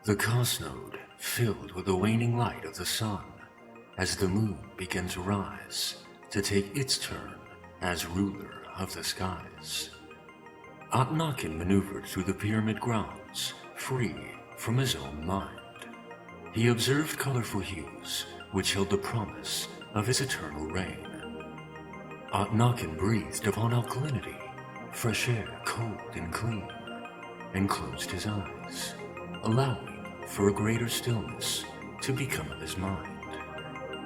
The cosmode filled with the waning light of the sun as the moon began to rise to take its turn as ruler of the skies. Atinatken maneuvered through the pyramid grounds, free from his own mind. He observed colorful hues which held the promise of his eternal reign. Atinatken breathed upon alkalinity, fresh air cold and clean, and closed his eyes, allowing for a greater stillness to become of his mind.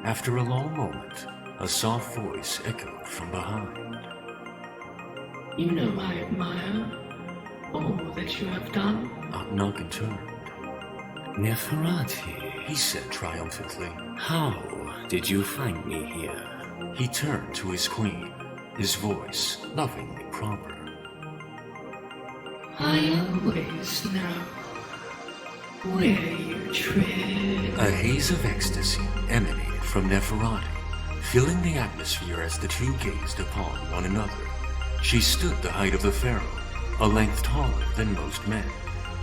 After a long moment, a soft voice echoed from behind. You know I admire all that you have done. Atinatken turned. Neferati, He said triumphantly. how did you find me here? He turned to his queen, his voice lovingly proper. I always know where you tread. A haze of ecstasy emanated from Neferati, filling the atmosphere as the two gazed upon one another. She stood the height of the pharaoh, a length taller than most men,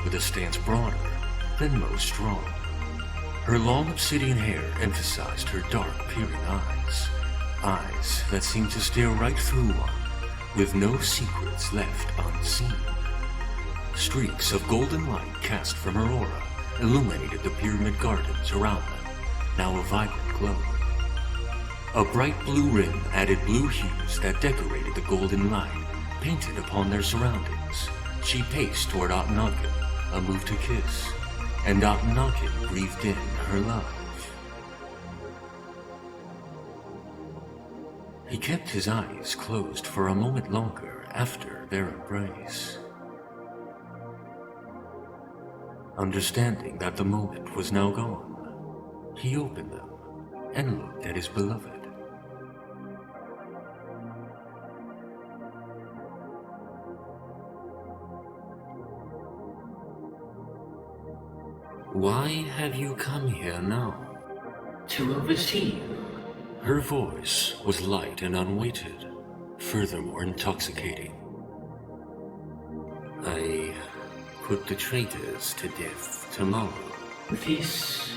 with a stance broader than most strong. Her long obsidian hair emphasized her dark, peering eyes that seemed to stare right through one, with no secrets left unseen. Streaks of golden light cast from her aura illuminated the pyramid gardens around them, now a vibrant glow. A bright blue rim added blue hues that decorated the golden light painted upon their surroundings. She paced toward Atinatken, a move to kiss, and Atinatken breathed in her love. He kept his eyes closed for a moment longer after their embrace. Understanding that the moment was now gone, he opened them and looked at his beloved. Why have you come here now? To oversee you. Her voice was light and unweighted, furthermore intoxicating. I put the traitors to death tomorrow. This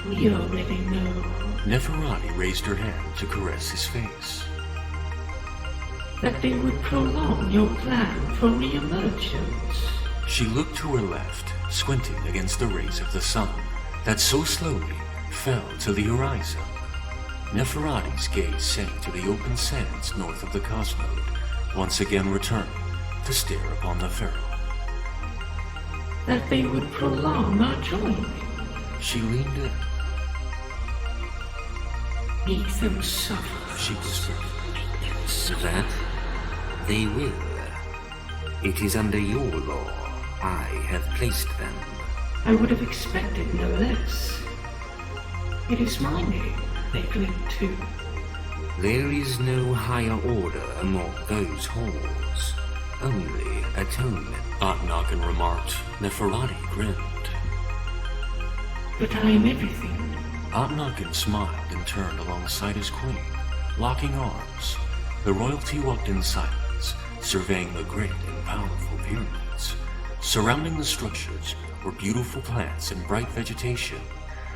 we already know. Neferati raised her hand to caress his face. That they would prolong your plan for re-emergence. She looked to her left, squinting against the rays of the sun that so slowly fell to the horizon. Neferati's gaze sank to the open sands north of the cosmode, once again returned to stare upon the pharaoh. That they would prolong our journey. She leaned in. Make them suffer. She whispered. Make them suffer. That they will. It is under your law I have placed them. I would have expected no less. It is my name they cling to. There is no higher order among those halls. Only atonement. Atinatken remarked. Neferati grinned. But I am everything. Atinatken smiled and turned alongside his queen, locking arms. The royalty walked in silence, surveying the great and powerful pyramids. Surrounding the structures were beautiful plants and bright vegetation.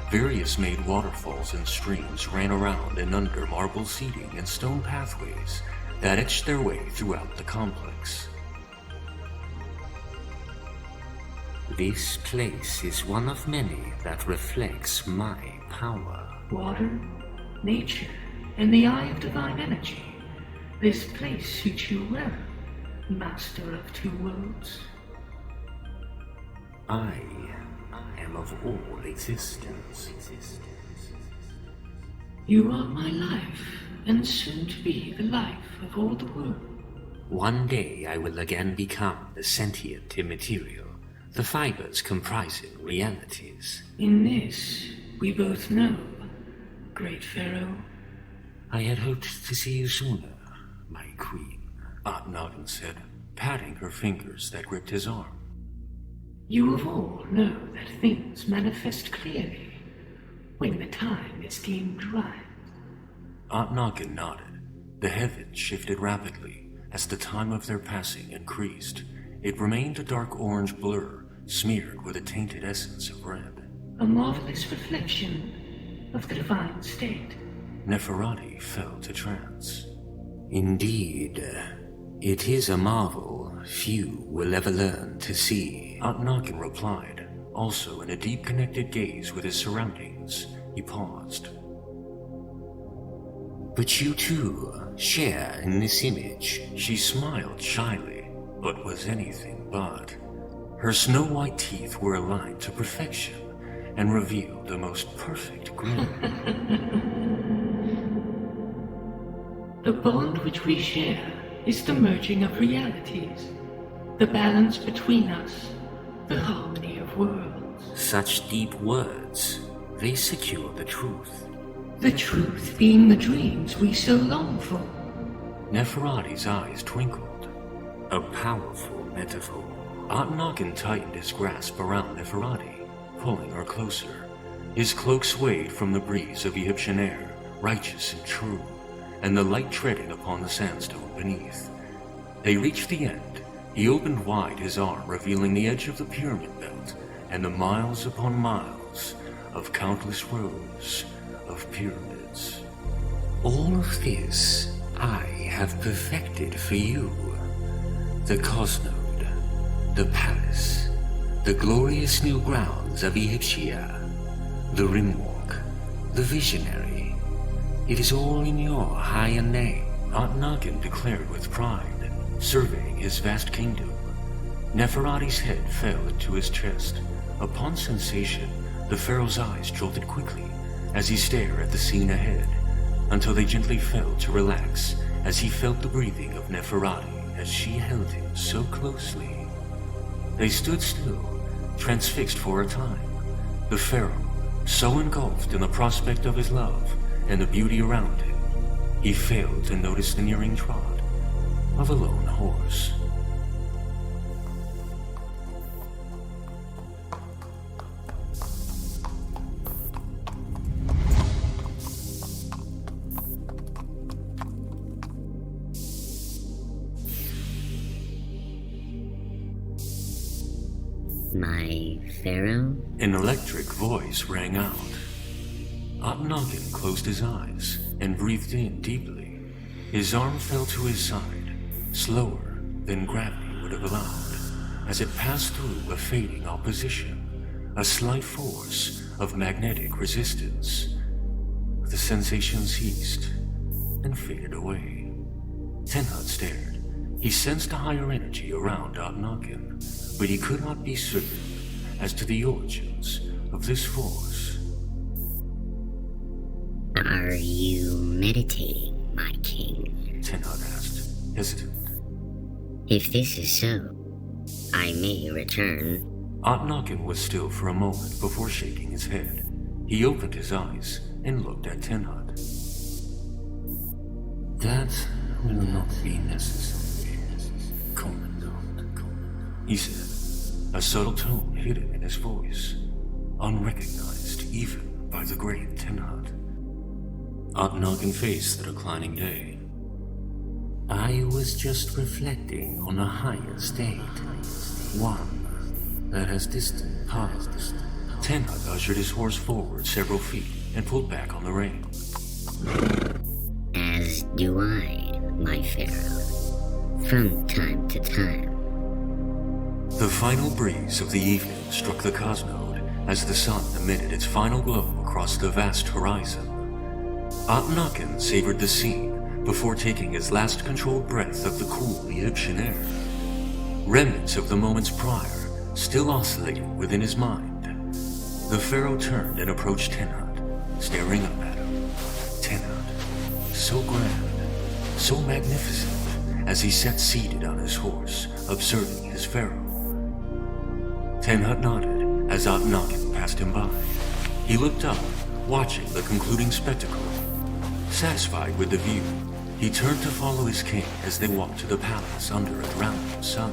Various made waterfalls and streams ran around and under marble seating and stone pathways that etched their way throughout the complex. This place is one of many that reflects my power. Water, nature, and the eye of divine energy. This place suits you well, master of two worlds. I am of all existence. You are my life, and soon to be the life of all the world. One day I will again become the sentient immaterial, the fibers comprising realities. In this, we both know, great Pharaoh. I had hoped to see you sooner, my queen. Atinatken said, patting her fingers that gripped his arm. You of all know that things manifest clearly when the time is deemed right. Atinatken nodded. The heavens shifted rapidly as the time of their passing increased. It remained a dark orange blur smeared with a tainted essence of red. A marvelous reflection of the divine state. Neferati fell to trance. Indeed, it is a marvel few will ever learn to see. Atinatken replied, also in a deep connected gaze with his surroundings. He paused. But you too share in this image. She smiled shyly, but was anything but. Her snow-white teeth were aligned to perfection and revealed the most perfect grin. The bond which we share is the merging of realities, the balance between us, the harmony of worlds. Such deep words, they secure the truth. The truth being the dreams we so long for. Neferati's eyes twinkled. A powerful metaphor. Atinatken tightened his grasp around Neferati, pulling her closer. His cloak swayed from the breeze of Egyptian air, righteous and true, and the light treading upon the sandstone beneath. They reached the end. He opened wide his arm, revealing the edge of the pyramid belt and the miles upon miles of countless rows of pyramids. All of this I have perfected for you. The Cosnode, the palace, the glorious new grounds of Egyptia, the Rimwalk, the visionary. It is all in your higher name. Atinatken declared with pride, surveying his vast kingdom. Neferati's head fell into his chest. Upon sensation, the pharaoh's eyes jolted quickly as he stared at the scene ahead, until they gently fell to relax as he felt the breathing of Neferati as she held him so closely. They stood still, transfixed for a time. The pharaoh, so engulfed in the prospect of his love and the beauty around him, he failed to notice the nearing trot of a lone horse. My pharaoh? An electric voice rang out. Atinatken closed his eyes and breathed in deeply. His arm fell to his side, slower than gravity would have allowed, as it passed through a fading opposition, a slight force of magnetic resistance. The sensation ceased and faded away. Tenhut stared. He sensed a higher energy around Atinatken, but he could not be certain as to the origins of this force. Are you meditating, my king? Tenhut asked, hesitant. If this is so, I may return. Atinatken was still for a moment before shaking his head. He opened his eyes and looked at Tenhut. That will not be necessary. He said, a subtle tone hidden in his voice, unrecognized even by the great Tenhut. Atinatken faced the declining day. I was just reflecting on a higher state, one that has distant past. Tenhut ushered his horse forward several feet and pulled back on the rein. As do I, my pharaoh, from time to time. The final breeze of the evening struck the Cosnode as the sun emitted its final glow across the vast horizon. Atinatken savored the scene before taking his last controlled breath of the cool Egyptian air. Remnants of the moments prior still oscillating within his mind. The pharaoh turned and approached Tenhut, staring up at him. Tenhut, so grand, so magnificent, as he sat seated on his horse, observing his pharaoh. Tenhut nodded as Atinatken passed him by. He looked up, watching the concluding spectacle. Satisfied with the view, he turned to follow his king as they walked to the palace under a drowning sun.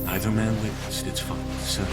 Neither man witnessed its final descent.